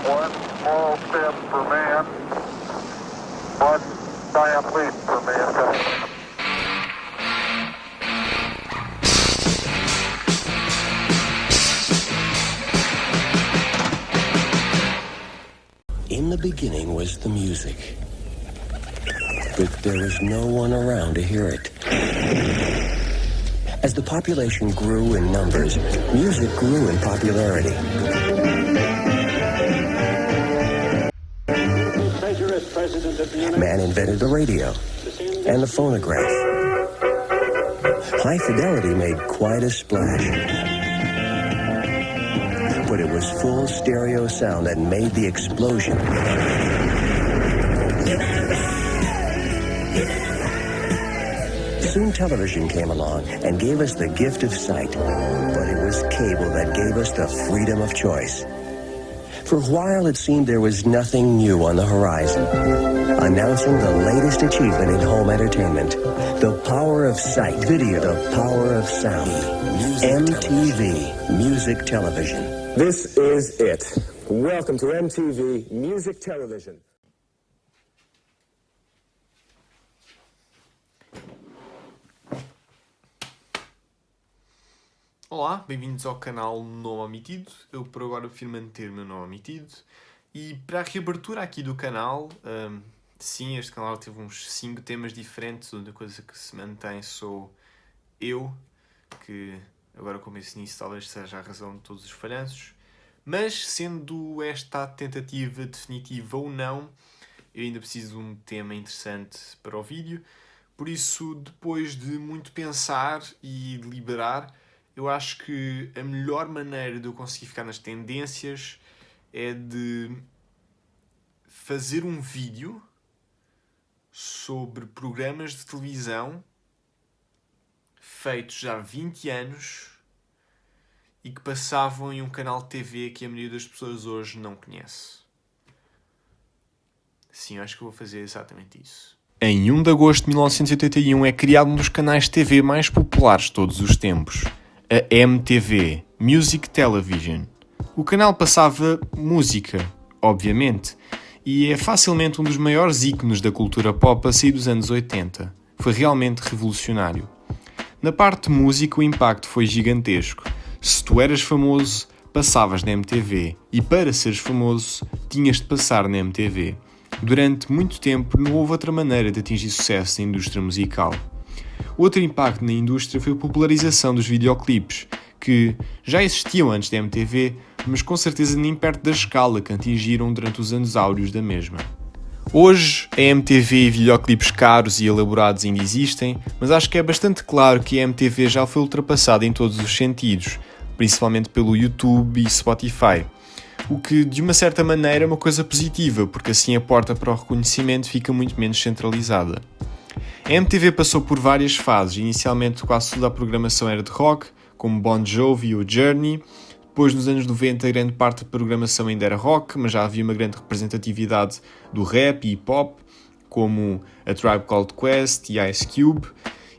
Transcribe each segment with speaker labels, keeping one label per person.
Speaker 1: One small step for man, one giant leap for mankind.
Speaker 2: In the beginning was the music, but there was no one around to hear it. As the population grew in numbers, music grew in popularity. Man invented the radio and the phonograph. High fidelity made quite a splash. But it was full stereo sound that made the explosion. Soon television came along and gave us the gift of sight, but it was cable that gave us the freedom of choice. For a while it seemed there was nothing new on the horizon. Announcing the latest achievement in home entertainment, the power of sight, video, the power of sound, MTV, Music Television.
Speaker 3: This is it. Welcome to MTV Music Television.
Speaker 4: Olá, bem-vindos ao canal Nome Omitido. Eu por agora prefiro manter o meu nome omitido. E para a reabertura aqui do canal, sim, este canal teve uns 5 temas diferentes. A única coisa que se mantém sou eu, que agora como esse início talvez seja a razão de todos os falhanços. Mas sendo esta a tentativa definitiva ou não, eu ainda preciso de um tema interessante para o vídeo. Por isso, depois de muito pensar e deliberar, eu acho que a melhor maneira de eu conseguir ficar nas tendências é de fazer um vídeo sobre programas de televisão feitos já há 20 anos e que passavam em um canal de TV que a maioria das pessoas hoje não conhece. Sim, eu acho que vou fazer exatamente isso. Em 1 de agosto de 1981 é criado um dos canais de TV mais populares de todos os tempos, a MTV, Music Television. O canal passava música, obviamente, e é facilmente um dos maiores ícones da cultura pop a sair dos anos 80. Foi realmente revolucionário. Na parte de música o impacto foi gigantesco. Se tu eras famoso, passavas na MTV, e para seres famoso, tinhas de passar na MTV. Durante muito tempo não houve outra maneira de atingir sucesso na indústria musical. Outro impacto na indústria foi a popularização dos videoclipes, que já existiam antes da MTV, mas com certeza nem perto da escala que atingiram durante os anos áureos da mesma. Hoje, a MTV e videoclipes caros e elaborados ainda existem, mas acho que é bastante claro que a MTV já foi ultrapassada em todos os sentidos, principalmente pelo YouTube e Spotify. O que, de uma certa maneira, é uma coisa positiva, porque assim a porta para o reconhecimento fica muito menos centralizada. A MTV passou por várias fases. Inicialmente quase toda a programação era de rock, como Bon Jovi ou Journey. Depois, nos anos 90, grande parte da programação ainda era rock, mas já havia uma grande representatividade do rap e hip-hop, como a Tribe Called Quest e Ice Cube.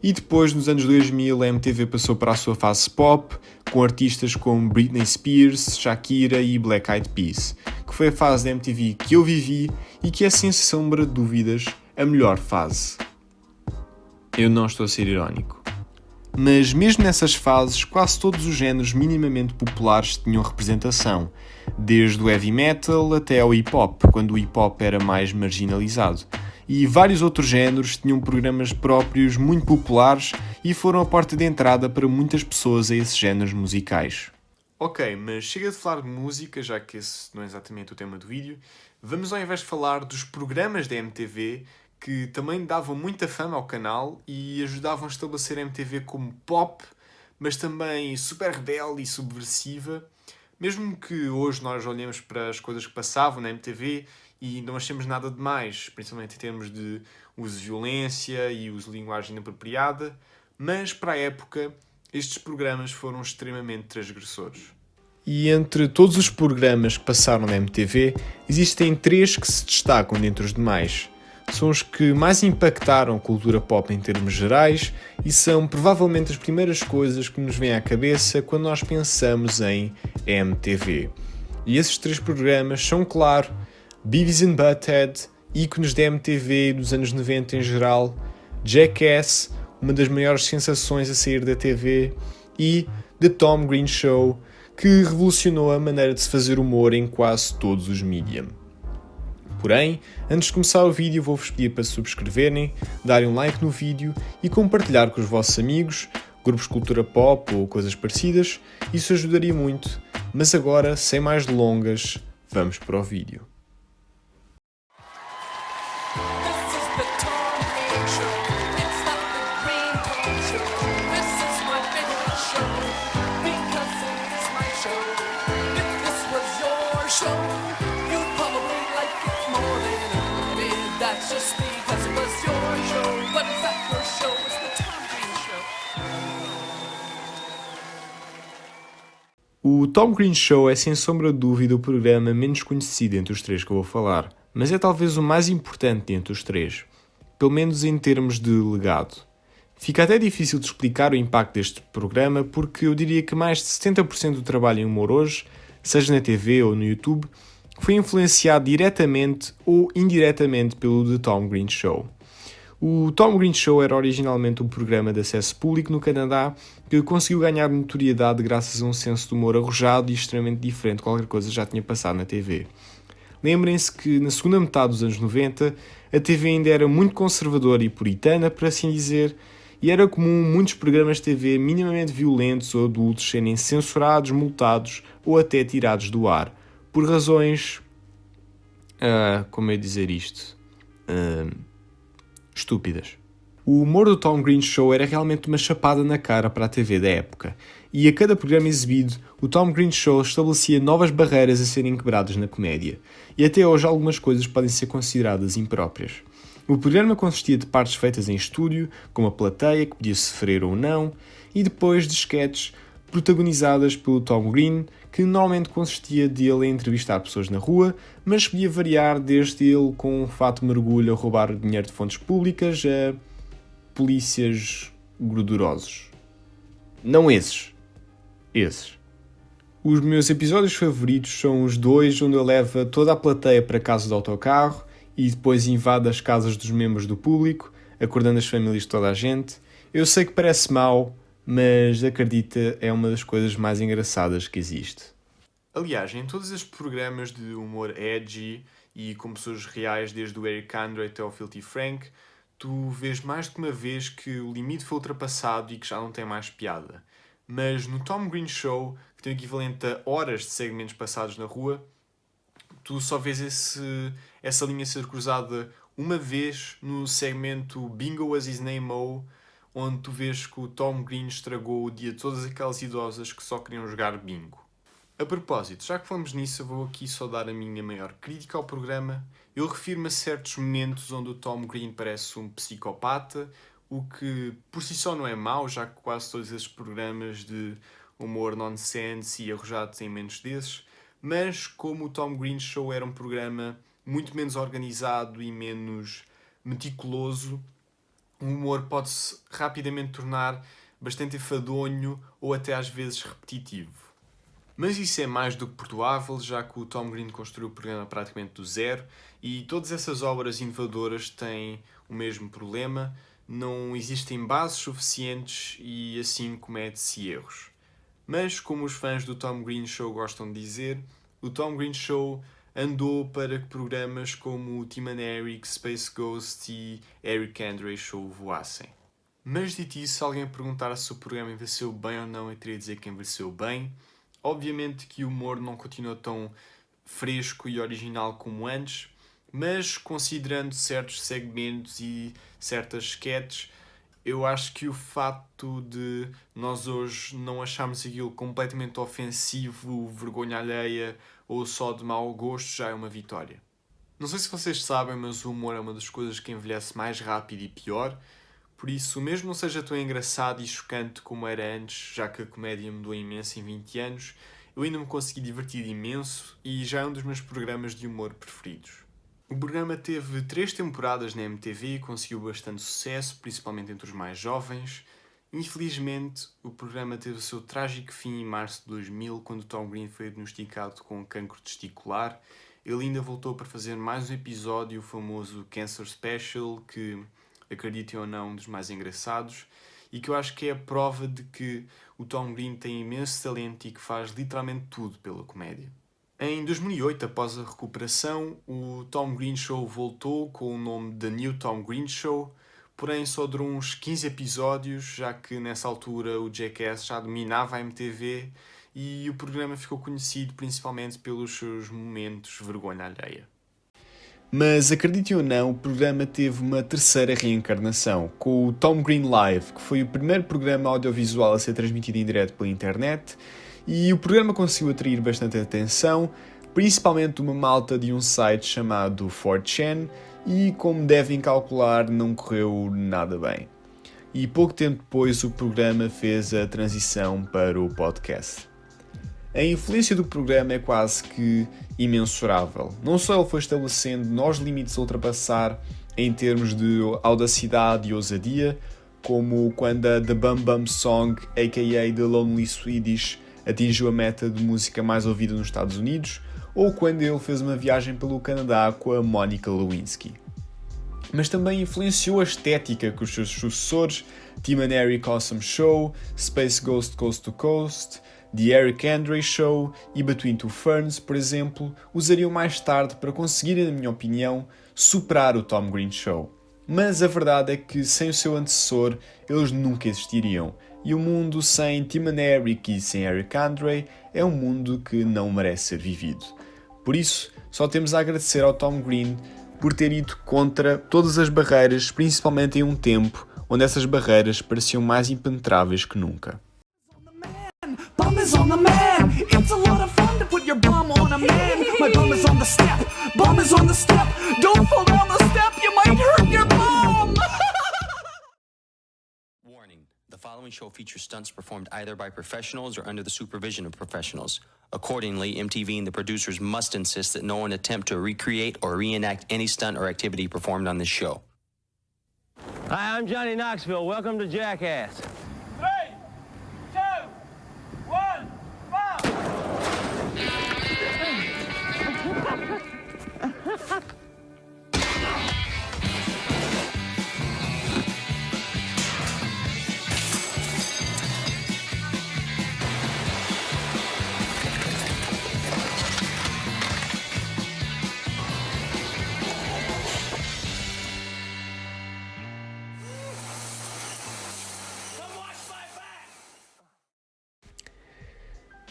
Speaker 4: E depois, nos anos 2000, a MTV passou para a sua fase pop, com artistas como Britney Spears, Shakira e Black Eyed Peas, que foi a fase da MTV que eu vivi e que é, sem sombra de dúvidas, a melhor fase. Eu não estou a ser irónico. Mas mesmo nessas fases, quase todos os géneros minimamente populares tinham representação, desde o heavy metal até ao hip-hop, quando o hip-hop era mais marginalizado. E vários outros géneros tinham programas próprios muito populares e foram a porta de entrada para muitas pessoas a esses géneros musicais. Ok, mas chega de falar de música, já que esse não é exatamente o tema do vídeo. Vamos ao invés de falar dos programas da MTV, que também davam muita fama ao canal e ajudavam a estabelecer a MTV como pop, mas também super rebelde e subversiva. Mesmo que hoje nós olhemos para as coisas que passavam na MTV e não achemos nada de mais, principalmente em termos de uso de violência e uso de linguagem inapropriada, mas para a época estes programas foram extremamente transgressores. E entre todos os programas que passaram na MTV, existem 3 que se destacam dentre os demais. São os que mais impactaram a cultura pop em termos gerais e são provavelmente as primeiras coisas que nos vêm à cabeça quando nós pensamos em MTV. E esses 3 programas são, claro, Beavis and Butthead, ícones da MTV dos anos 90 em geral, Jackass, uma das maiores sensações a sair da TV, e The Tom Green Show, que revolucionou a maneira de se fazer humor em quase todos os mídia. Porém, antes de começar o vídeo, vou-vos pedir para subscreverem, darem um like no vídeo e compartilhar com os vossos amigos, grupos de cultura pop ou coisas parecidas. Isso ajudaria muito. Mas agora, sem mais delongas, vamos para o vídeo. O Tom Green Show é sem sombra de dúvida o programa menos conhecido entre os 3 que eu vou falar, mas é talvez o mais importante entre os 3, pelo menos em termos de legado. Fica até difícil de explicar o impacto deste programa porque eu diria que mais de 70% do trabalho em humor hoje, seja na TV ou no YouTube, foi influenciado diretamente ou indiretamente pelo The Tom Green Show. O Tom Green Show era originalmente um programa de acesso público no Canadá que conseguiu ganhar notoriedade graças a um senso de humor arrojado e extremamente diferente de qualquer coisa que já tinha passado na TV. Lembrem-se que na segunda metade dos anos 90 a TV ainda era muito conservadora e puritana, por assim dizer, e era comum muitos programas de TV minimamente violentos ou adultos serem censurados, multados ou até tirados do ar, por razões... como é dizer isto? Estúpidas. O humor do Tom Green Show era realmente uma chapada na cara para a TV da época, e a cada programa exibido, o Tom Green Show estabelecia novas barreiras a serem quebradas na comédia, e até hoje algumas coisas podem ser consideradas impróprias. O programa consistia de partes feitas em estúdio, com uma plateia que podia sofrer ou não, e depois de sketches protagonizadas pelo Tom Green, que normalmente consistia de ele a entrevistar pessoas na rua, mas podia variar desde ele com um fato de mergulho a roubar dinheiro de fontes públicas a polícias gordurosos. Não esses. Esses. Os meus episódios favoritos são os 2 onde ele leva toda a plateia para casa do autocarro e depois invade as casas dos membros do público, acordando as famílias de toda a gente. Eu sei que parece mau, mas acredita, é uma das coisas mais engraçadas que existe. Aliás, em todos estes programas de humor edgy e com pessoas reais, desde o Eric Andre até o Filthy Frank, tu vês mais do que uma vez que o limite foi ultrapassado e que já não tem mais piada. Mas no Tom Green Show, que tem o equivalente a horas de segmentos passados na rua, tu só vês essa linha ser cruzada uma vez no segmento Bingo As His Name O, onde tu vês que o Tom Green estragou o dia de todas aquelas idosas que só queriam jogar bingo. A propósito, já que falamos nisso, eu vou aqui só dar a minha maior crítica ao programa. Eu refiro-me a certos momentos onde o Tom Green parece um psicopata, o que por si só não é mau, já que quase todos esses programas de humor nonsense e arrojado têm menos desses, mas como o Tom Green Show era um programa muito menos organizado e menos meticuloso, o humor pode-se rapidamente tornar bastante enfadonho ou até às vezes repetitivo. Mas isso é mais do que perdoável, já que o Tom Green construiu o programa praticamente do zero e todas essas obras inovadoras têm o mesmo problema, não existem bases suficientes e assim comete-se erros. Mas, como os fãs do Tom Green Show gostam de dizer, o Tom Green Show andou para que programas como o Tim and Eric, Space Ghost e Eric Andre Show voassem. Mas dito isso, se alguém perguntar se o programa envelheceu bem ou não, eu teria de dizer que envelheceu bem. Obviamente que o humor não continua tão fresco e original como antes, mas considerando certos segmentos e certas sketches, eu acho que o facto de nós hoje não acharmos aquilo completamente ofensivo, vergonha alheia ou só de mau gosto já é uma vitória. Não sei se vocês sabem, mas o humor é uma das coisas que envelhece mais rápido e pior, por isso, mesmo não seja tão engraçado e chocante como era antes, já que a comédia mudou imenso em 20 anos, eu ainda me consegui divertir imenso e já é um dos meus programas de humor preferidos. O programa teve 3 temporadas na MTV e conseguiu bastante sucesso, principalmente entre os mais jovens, Infelizmente, o programa teve o seu trágico fim em março de 2000, quando Tom Green foi diagnosticado com cancro testicular. Ele ainda voltou para fazer mais um episódio, o famoso Cancer Special, que, acreditem ou não, é um dos mais engraçados, e que eu acho que é a prova de que o Tom Green tem imenso talento e que faz literalmente tudo pela comédia. Em 2008, após a recuperação, o Tom Green Show voltou com o nome The New Tom Green Show, porém só durou uns 15 episódios, já que nessa altura o Jackass já dominava a MTV e o programa ficou conhecido principalmente pelos seus momentos de vergonha alheia. Mas acreditem ou não, o programa teve uma terceira reencarnação, com o Tom Green Live, que foi o primeiro programa audiovisual a ser transmitido em direto pela internet, e o programa conseguiu atrair bastante atenção, principalmente de uma malta de um site chamado 4chan, e como devem calcular, não correu nada bem. E pouco tempo depois o programa fez a transição para o podcast. A influência do programa é quase que imensurável. Não só ele foi estabelecendo novos limites a ultrapassar em termos de audacidade e ousadia, como quando a The Bum Bum Song, a.k.a. The Lonely Swedish, atingiu a meta de música mais ouvida nos Estados Unidos, ou quando ele fez uma viagem pelo Canadá com a Monica Lewinsky. Mas também influenciou a estética que os seus sucessores, Tim and Eric Awesome Show, Space Ghost Coast to Coast, The Eric Andre Show e Between Two Ferns, por exemplo, usariam mais tarde para conseguirem, na minha opinião, superar o Tom Green Show. Mas a verdade é que sem o seu antecessor, eles nunca existiriam. E o mundo sem Tim and Eric e sem Eric Andre é um mundo que não merece ser vivido. Por isso, só temos a agradecer ao Tom Green por ter ido contra todas as barreiras, principalmente em um tempo onde essas barreiras pareciam mais impenetráveis que nunca.
Speaker 5: Bum is on the man. It's a lot of fun to put your bum on a man. My bum is on the step. Bum is on the step. Don't fall down the step. You might hurt your bum.
Speaker 6: Warning. The following show features stunts performed either by professionals or under the supervision of professionals. Accordingly, MTV and the producers must insist that no one attempt to recreate or reenact any stunt or activity performed on this show.
Speaker 7: Hi, I'm Johnny Knoxville. Welcome to Jackass.
Speaker 5: 3, 2, 1, bum.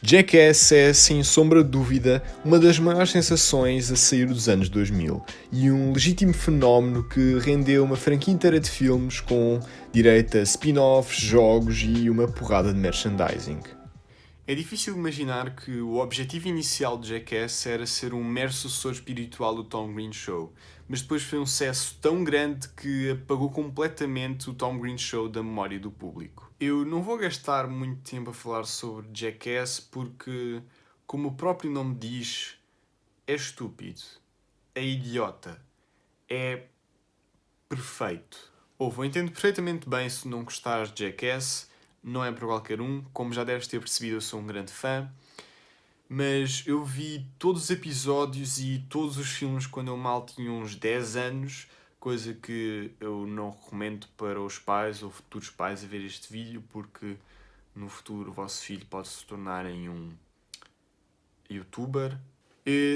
Speaker 4: Jackass é, sem sombra de dúvida, uma das maiores sensações a sair dos anos 2000 e um legítimo fenómeno que rendeu uma franquia inteira de filmes com direito a spin-offs, jogos e uma porrada de merchandising. É difícil imaginar que o objetivo inicial de Jackass era ser um mero sucessor espiritual do Tom Green Show, mas depois foi um sucesso tão grande que apagou completamente o Tom Green Show da memória do público. Eu não vou gastar muito tempo a falar sobre Jackass porque, como o próprio nome diz, é estúpido, é idiota, é perfeito. Eu entendo perfeitamente bem se não gostares de Jackass. Não é para qualquer um, como já deves ter percebido, eu sou um grande fã, mas eu vi todos os episódios e todos os filmes quando eu mal tinha uns 10 anos, coisa que eu não recomendo para os pais ou futuros pais a ver este vídeo, porque no futuro o vosso filho pode se tornar em um youtuber.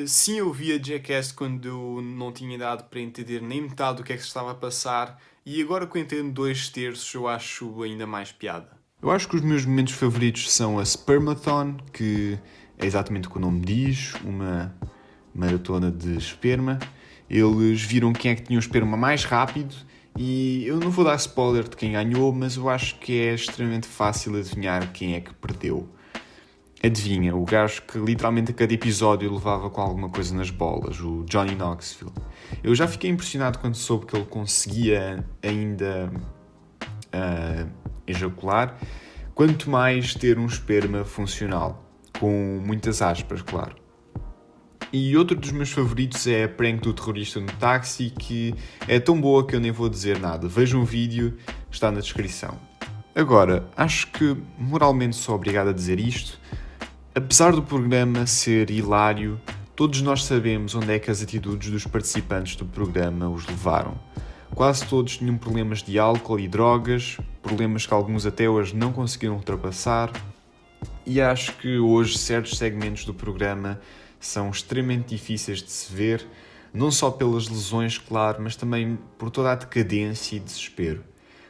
Speaker 4: Sim, eu via Jackass quando eu não tinha idade para entender nem metade do que é que se estava a passar, e agora que eu entendo 2/3 eu acho ainda mais piada. Eu acho que os meus momentos favoritos são a Spermathon, que é exatamente o que o nome diz, uma maratona de esperma. Eles viram quem é que tinha o esperma mais rápido e eu não vou dar spoiler de quem ganhou, mas eu acho que é extremamente fácil adivinhar quem é que perdeu. Adivinha, o gajo que literalmente a cada episódio levava com alguma coisa nas bolas, o Johnny Knoxville. Eu já fiquei impressionado quando soube que ele conseguia ainda ejacular, quanto mais ter um esperma funcional, com muitas aspas, claro. E outro dos meus favoritos é a prank do terrorista no táxi, que é tão boa que eu nem vou dizer nada. Vejam um vídeo, está na descrição. Agora, acho que moralmente sou obrigado a dizer isto. Apesar do programa ser hilário, todos nós sabemos onde é que as atitudes dos participantes do programa os levaram. Quase todos tinham problemas de álcool e drogas, problemas que alguns até hoje não conseguiram ultrapassar, e acho que hoje certos segmentos do programa são extremamente difíceis de se ver, não só pelas lesões, claro, mas também por toda a decadência e desespero.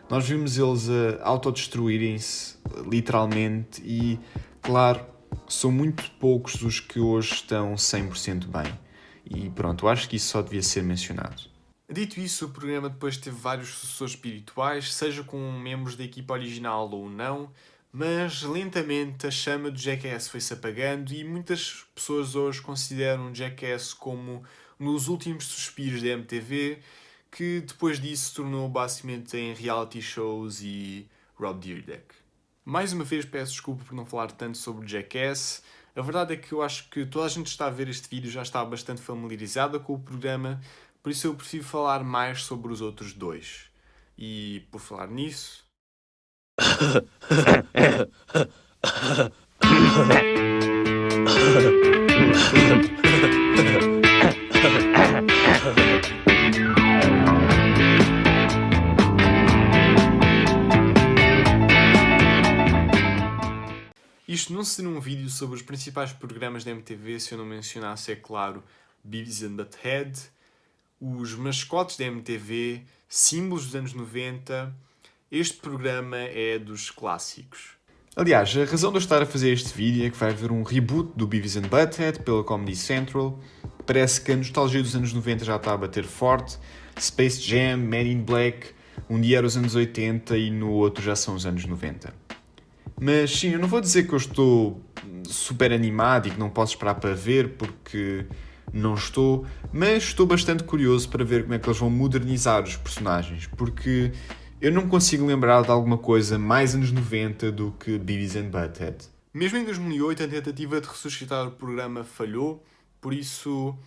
Speaker 4: Nós vimos eles a autodestruírem-se, literalmente, e, claro, são muito poucos os que hoje estão 100% bem. E pronto, eu acho que isso só devia ser mencionado. Dito isso, o programa depois teve vários sucessores espirituais, seja com membros da equipa original ou não, mas lentamente a chama do Jackass foi-se apagando e muitas pessoas hoje consideram o Jackass como um dos últimos suspiros da MTV, que depois disso se tornou basicamente em reality shows e Rob Dyrdek. Mais uma vez peço desculpa por não falar tanto sobre o Jackass. A verdade é que eu acho que toda a gente que está a ver este vídeo já está bastante familiarizada com o programa, por isso eu prefiro falar mais sobre os outros dois. E por falar nisso... Isto não seria um vídeo sobre os principais programas da MTV se eu não mencionasse, é claro, Beavis and Butt-Head, os mascotes da MTV, símbolos dos anos 90. Este programa é dos clássicos. Aliás, a razão de eu estar a fazer este vídeo é que vai haver um reboot do Beavis and Butt-Head pela Comedy Central. Parece que a nostalgia dos anos 90 já está a bater forte. Space Jam, Men in Black, um dia era os anos 80 e no outro já são os anos 90. Mas sim, eu não vou dizer que eu estou super animado e que não posso esperar para ver, porque não estou, mas estou bastante curioso para ver como é que eles vão modernizar os personagens, porque eu não consigo lembrar de alguma coisa mais anos 90 do que Beavis and Butt-Head. Mesmo em 2008 a tentativa de ressuscitar o programa falhou, por isso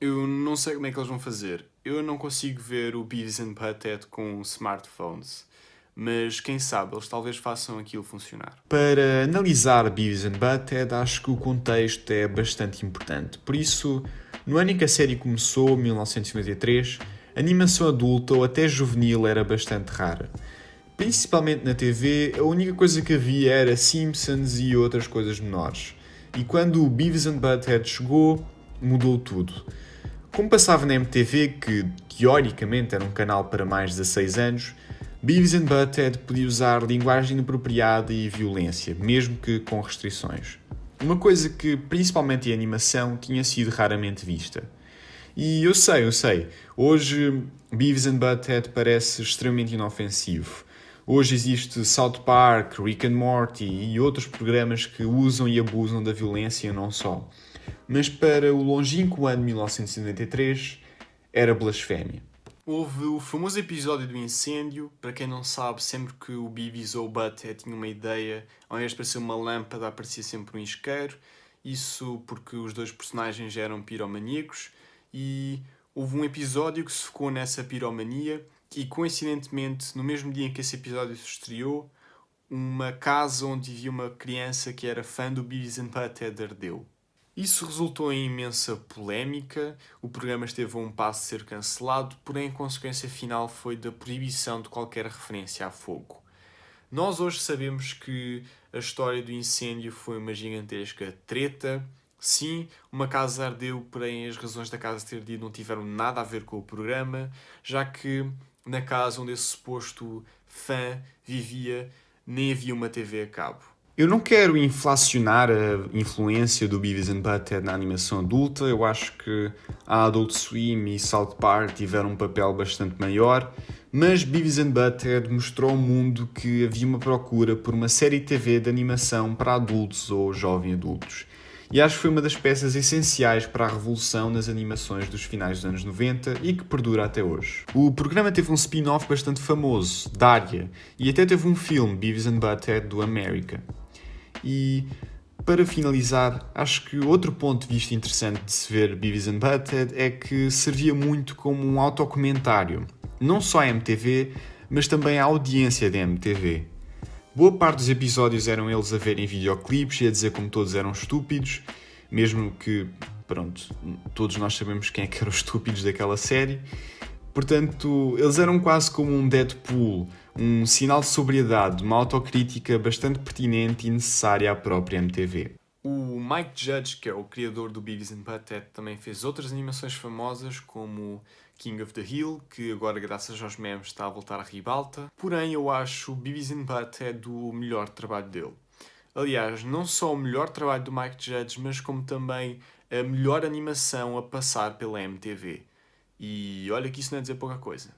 Speaker 4: eu não sei como é que eles vão fazer. Eu não consigo ver o Beavis and Butt-Head com smartphones. Mas quem sabe, eles talvez façam aquilo funcionar. Para analisar Beavis and Butt-Head, acho que o contexto é bastante importante. Por isso, no ano em que a série começou, 1993, a animação adulta ou até juvenil era bastante rara. Principalmente na TV, a única coisa que havia era Simpsons e outras coisas menores. E quando o Beavis and Butt-Head chegou, mudou tudo. Como passava na MTV, que teoricamente era um canal para mais de 16 anos, Beavis and Butt-Head podia usar linguagem inapropriada e violência, mesmo que com restrições. Uma coisa que, principalmente em animação, tinha sido raramente vista. E eu sei, hoje Beavis and Butt-Head parece extremamente inofensivo. Hoje existe South Park, Rick and Morty e outros programas que usam e abusam da violência não só. Mas para o longínquo ano de 1993, era blasfémia. Houve o famoso episódio do incêndio. Para quem não sabe, sempre que o Beavis ou o Butt-Head tinha uma ideia, ao invés de aparecer uma lâmpada, aparecia sempre um isqueiro. Isso porque os dois personagens eram piromaníacos. E houve um episódio que se focou nessa piromania e, coincidentemente, no mesmo dia em que esse episódio se estreou, uma casa onde vivia uma criança que era fã do Beavis and Butt-Head ardeu. Isso resultou em imensa polémica, o programa esteve a um passo de ser cancelado, porém a consequência final foi da proibição de qualquer referência a fogo. Nós hoje sabemos que a história do incêndio foi uma gigantesca treta. Sim, uma casa ardeu, porém as razões da casa ter ardido não tiveram nada a ver com o programa, já que na casa onde esse suposto fã vivia nem havia uma TV a cabo. Eu não quero inflacionar a influência do Beavis and Butt-Head na animação adulta. Eu acho que a Adult Swim e South Park tiveram um papel bastante maior, mas Beavis and Butt-Head mostrou ao mundo que havia uma procura por uma série de TV de animação para adultos ou jovens adultos. E acho que foi uma das peças essenciais para a revolução nas animações dos finais dos anos 90 e que perdura até hoje. O programa teve um spin-off bastante famoso, Daria, e até teve um filme, Beavis and Butt-Head, do America. E, para finalizar, acho que outro ponto de vista interessante de se ver Beavis and Butt-Head é que servia muito como um autocomentário, não só à MTV, mas também à audiência da MTV. Boa parte dos episódios eram eles a verem videoclipes e a dizer como todos eram estúpidos, mesmo que, pronto, todos nós sabemos quem é que eram os estúpidos daquela série. Portanto, eles eram quase como um Deadpool, um sinal de sobriedade, uma autocrítica bastante pertinente e necessária à própria MTV. O Mike Judge, que é o criador do Beavis and Butt-Head, também fez outras animações famosas, como King of the Hill, que agora, graças aos memes, está a voltar à ribalta. Porém, eu acho o Beavis and Butt-Head o melhor trabalho dele. Aliás, não só o melhor trabalho do Mike Judge, mas como também a melhor animação a passar pela MTV. E olha que isso não é dizer pouca coisa.